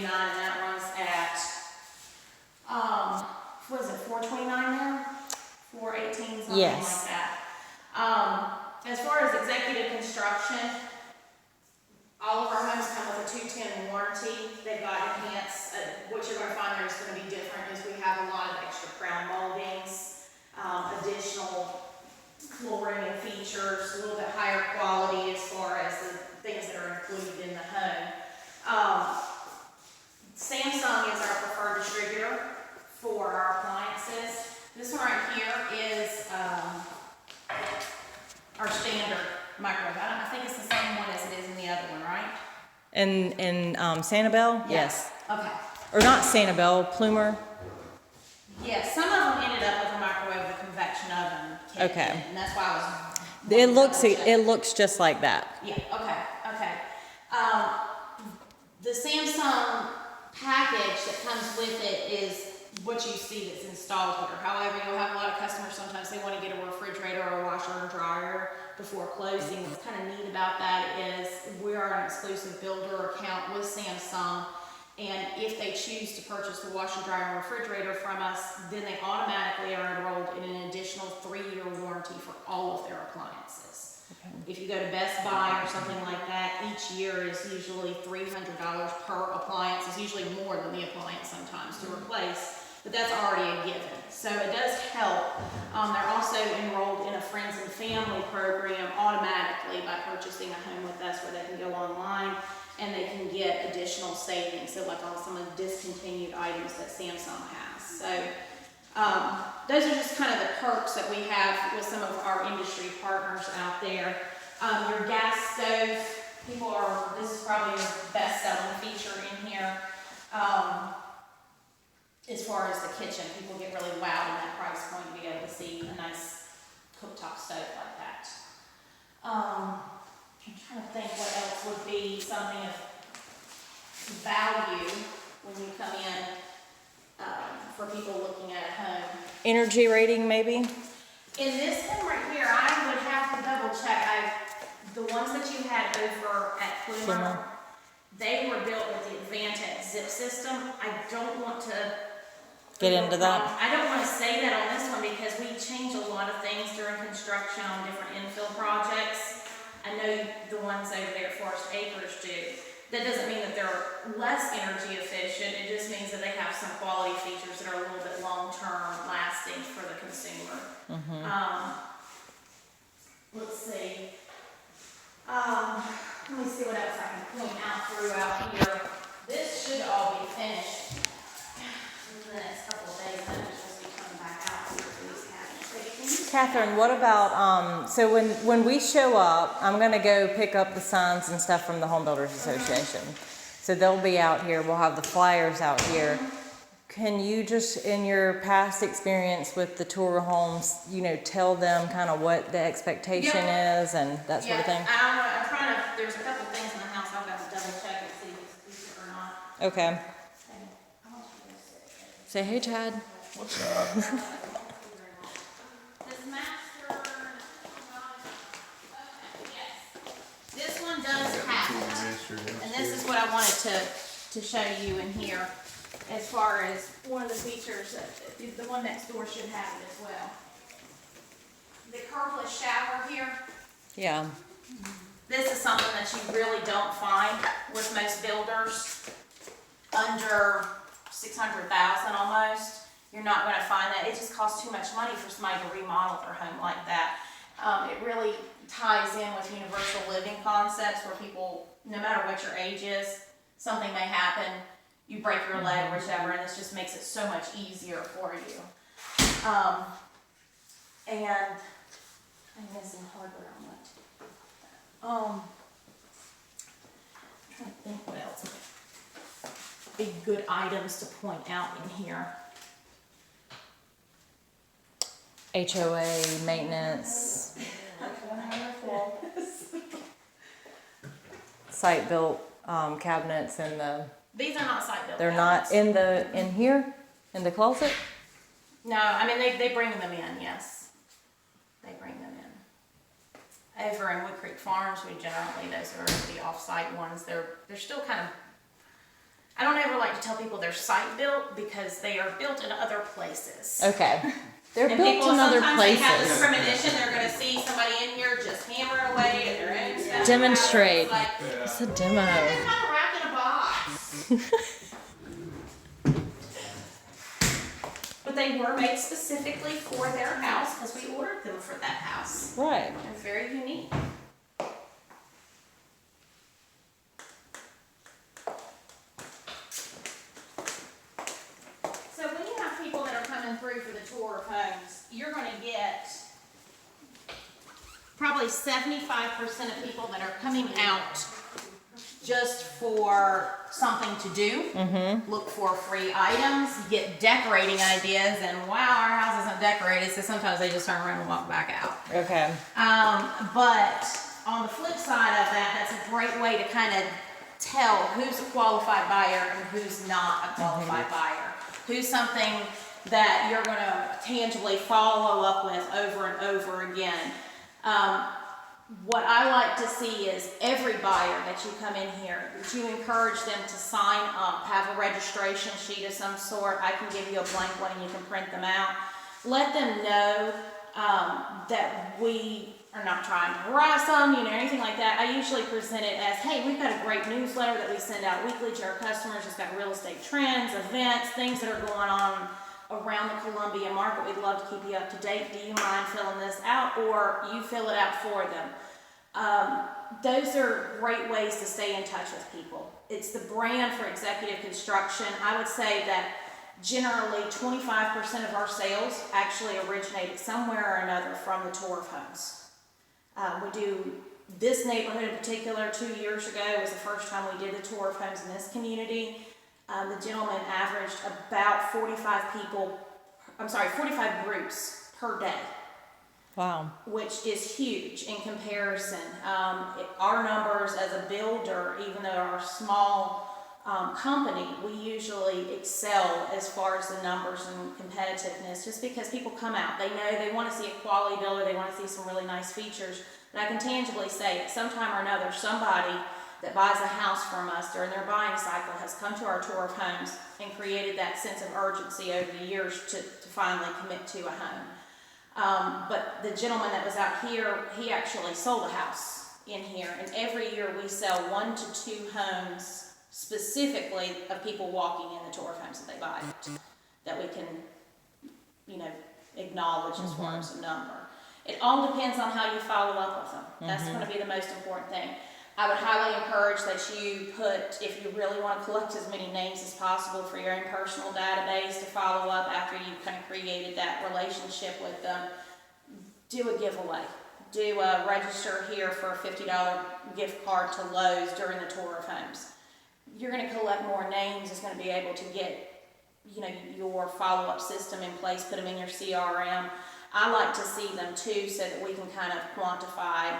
$279, and that runs at, what is it, $429 now? $418, something Yes. like that. As far as executive construction, all of our homes come with a 210 warranty. They've got enhanced, what you're going to find there is going to be different is we have a lot of extra crown moldings, additional flooring and features, a little bit higher quality as far as the things that are included in the home. Samsung is our preferred distributor for our appliances. This one right here is our standard microwave. I think it's the same one as it is in the other one, right? In Sanibel? Yes. Okay. Or not Sanibel, Plumer. Yes, some of them ended up with a microwave with a convection oven kit Okay. in it, and that's why I was. It looks just like that. Yeah. Okay. The Samsung package that comes with it is what you see that's installed here. However, you'll have a lot of customers, sometimes they want to get a refrigerator or a washer and dryer before closing. What's kind of neat about that is we are an exclusive builder account with Samsung, and if they choose to purchase the washer, dryer, and refrigerator from us, then they automatically are enrolled in an additional 3-year warranty for all of their appliances. Okay. If you go to Best Buy or something like that, each year is usually $300 per appliance. It's usually more than the appliance sometimes to replace, but that's already a given. So it does help. They're also enrolled in a friends and family program automatically by purchasing a home with us, where they can go online and they can get additional savings. So like on some of the discontinued items that Samsung has. So those are just kind of the perks that we have with some of our industry partners out there. Your gas stove, this is probably your best selling feature in here. As far as the kitchen, people get really wowed in that price point to be able to see a nice cooktop stove like that. I'm trying to think what else would be something of value when you come in for people looking at a home. Energy rating, maybe? In this one right here, I would have to double check. The ones that you had over at Plumer, they were built with the Advantage zip system. I don't want to Get into that. I don't want to say that on this one because we change a lot of things during construction on different infill projects. I know the ones over there at Forest Acres do. That doesn't mean that they're less energy efficient. It just means that they have some quality features that are a little bit long-term lasting for the consumer. Let's see. Let me see what else I can point out throughout here. This should all be finished in the next couple of days. I'm just supposed to be coming back out here for these cabinets. Kathryn, what about, so when we show up, I'm going to go pick up the signs and stuff from the Home Builders Association. So they'll be out here. We'll have the flyers out here. Can you just, in your past experience with the tour homes, tell them kind of what the expectation is and that sort of thing? I'm trying to, there's a couple things in the house I've got to double check and see if it's decent or not. Okay. Say hey, Chad. What's up? This master, yes. This one does have, and this is what I wanted to show you in here, as far as one of the features that the one next door should have it as well. The curbless shower here. Yeah. This is something that you really don't find with most builders under 600,000 almost. You're not going to find that. It just costs too much money for somebody to remodel their home like that. It really ties in with universal living concepts where people, no matter what your age is, something may happen, you break your leg or whichever, and this just makes it so much easier for you. And I'm missing hardware on that. I'm trying to think what else would be good items to point out in here. HOA, maintenance, site-built cabinets in the... These are not site-built They're cabinets. not in here? In the closet? No, I mean, they bring them in, yes. They bring them in. Over in Wood Creek Farms, we generally, those are the off-site ones. They're still kind of I don't ever like to tell people they're site built because they are built in other places. Okay. They're And built people in other sometimes they have this places. premonition they're going to see somebody in here just hammering away at their own stuff. Demonstrate. It's like, It's a demo. they're kind of wrapped in a box. But they were made specifically for their house because we ordered them for that house. Right. It's very unique. So when you have people that are coming through for the tour of homes, you're going to get probably 75% of people that are coming out just for something to do, look for free items, get decorating ideas, and wow, our house isn't decorated, so sometimes they just turn around and walk back out. Okay. But on the flip side of that, that's a great way to kind of tell who's a qualified buyer and who's not a qualified buyer. Who's something that you're going to tangibly follow up with over and over again. What I like to see is every buyer that you come in here, that you encourage them to sign up, have a registration sheet of some sort. I can give you a blank one and you can print them out. Let them know that we are not trying to harass them, anything like that. I usually present it as, hey, we've got a great newsletter that we send out weekly to our customers. It's got real estate trends, events, things that are going on around the Columbia market. We'd love to keep you up to date. Do you mind filling this out, or you fill it out for them? Those are great ways to stay in touch with people. It's the brand for executive construction. I would say that generally 25% of our sales actually originated somewhere or another from the tour of homes. We do this neighborhood in particular 2 years ago was the first time we did the tour of homes in this community. The gentleman averaged about 45 groups per day. Wow. Which is huge in comparison. Our numbers as a builder, even though our small company, we usually excel as far as the numbers and competitiveness, just because people come out, they know they want to see a quality builder, they want to see some really nice features. And I can tangibly say at some time or another, somebody that buys a house from us during their buying cycle has come to our tour of homes and created that sense of urgency over the years to finally commit to a home. But the gentleman that was out here, he actually sold a house in here, and every year we sell 1 to 2 homes specifically of people walking in the tour of homes that they buy, that we can, acknowledge as far as the number. It all depends on how you follow up with them. That's going to be the most important thing. I would highly encourage that you put, if you really want to collect as many names as possible for your own personal database to follow up after you've kind of created that relationship with them, do a giveaway. Do a register here for a $50 gift card to Lowe's during the tour of homes. You're going to collect more names. It's going to be able to get, your follow-up system in place, put them in your CRM. I like to see them too, so that we can kind of quantify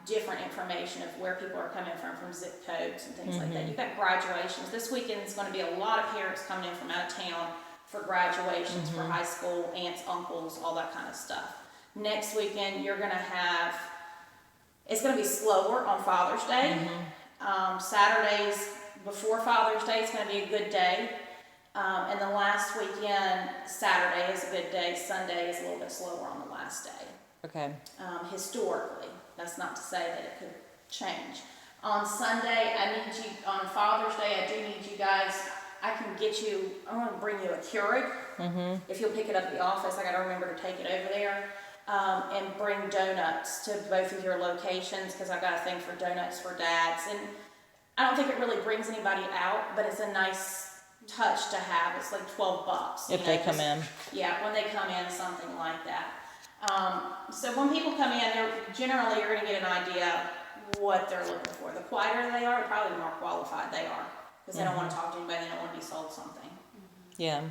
different information of where people are coming from zip codes and things like that. You've got graduations. This weekend is going to be a lot of parents coming in from out of town for graduations, for high school, aunts, uncles, all that kind of stuff. Next weekend, you're going to have, it's going to be slower on Father's Day. Saturdays before Father's Day, it's going to be a good day. And the last weekend, Saturday is a good day. Sunday is a little bit slower on the last day. Okay. Historically. That's not to say that it could change. On Sunday, on Father's Day, I do need you guys, I'm going to bring you a Keurig. If you'll pick it up at the office, I got to remember to take it over there. And bring donuts to both of your locations, because I've got a thing for donuts for dads. And I don't think it really brings anybody out, but it's a nice touch to have. It's like $12. If they come in. Yeah, when they come in, something like that. So when people come in, generally you're going to get an idea what they're looking for. The quieter they are, probably the more qualified they are, because they don't want to talk to anybody, they don't want to be sold something. Yeah.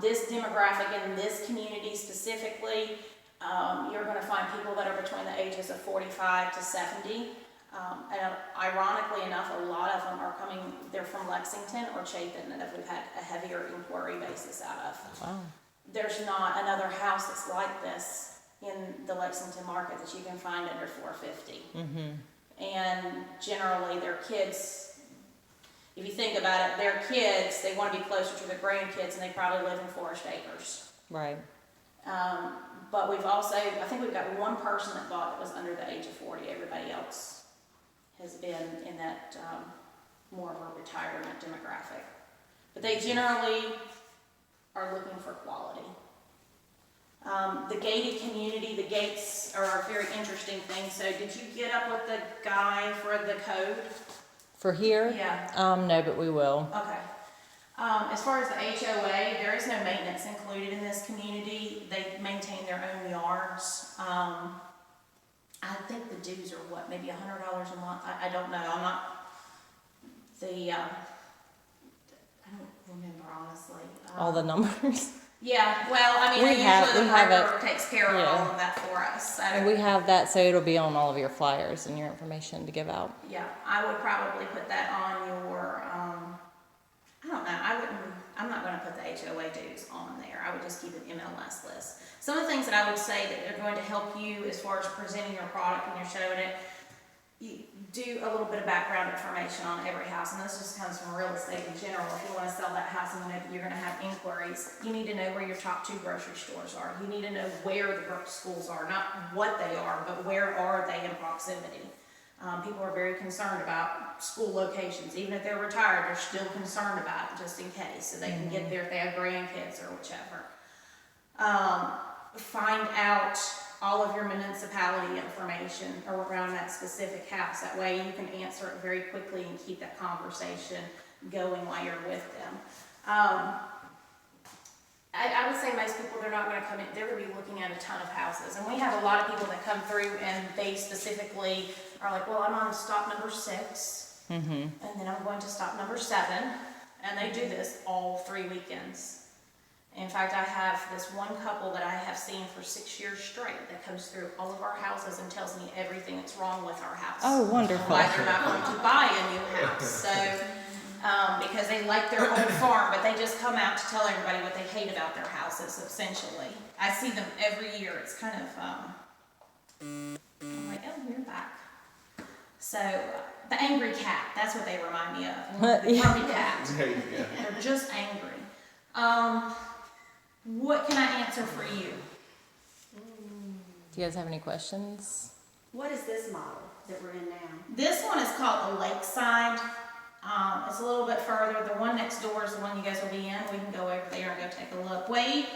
This demographic in this community specifically, you're going to find people that are between the ages of 45 to 70. And ironically enough, a lot of them are they're from Lexington or Chapin that we've had a heavier inquiry basis out of. Wow. There's not another house that's like this in the Lexington market that you can find under $450. And generally their kids, if you think of about it, their kids, they want to be closer to their grandkids, and they probably live in Forest Acres. Right. But we've also, I think we've got one person that bought that was under the age of 40. Everybody else has been in that more of a retirement demographic. But they generally are looking for quality. The gated community, the gates are a very interesting thing. So did you get up with the guy for the code? For here? Yeah. No, but we will. Okay. As far as the HOA, there is no maintenance included in this community. They maintain their own yards. I think the dues are what, maybe $100 a month? I don't know. I'm not I don't remember honestly. All the numbers. Yeah, well, I mean, We have usually the broker it. takes care of Yeah. all of that for us. So, And we have that, so it'll be on all of your flyers and your information to give out. yeah, I would probably put that on your, I don't know, I'm not gonna put the HOA dues on there. I would just keep an MLS list. Some of the things that I would say that are going to help you as far as presenting your product when you're showing it, you do a little bit of background information on every house, and this just comes from real estate in general. If you want to sell that house and you know that you're going to have inquiries, you need to know where your top 2 grocery stores are. You need to know where the schools are, not what they are, but where are they in proximity. People are very concerned about school locations. Even if they're retired, they're still concerned about it just in case, so they can get there if they have grandkids or whichever. Find out all of your municipality information around that specific house. That way you can answer it very quickly and keep that conversation going while you're with them. I would say most people, they're not going to come in, they're going to be looking at a ton of houses. And we have a lot of people that come through and they specifically are like, well, I'm on stop number 6, and then I'm going to stop number 7. And they do this all 3 weekends. In fact, I have this one couple that I have seen for 6 years straight that comes through all of our houses and tells me everything that's wrong with our house. Oh, wonderful. Why they're not going to buy a new house. So, because they like their old farm, but they just come out to tell everybody what they hate about their houses, essentially. I see them every year. It's kind of, I'm like, oh, you're back. So, the angry cat, that's what they remind me of. The grumpy cat. There you go. They're just angry. What can I answer for you? Do you guys have any questions? What is this model that we're in now? This one is called the Lakeside. It's a little bit further. The one next door is the one you guys will be in. We can go over there and go take a look. Wade,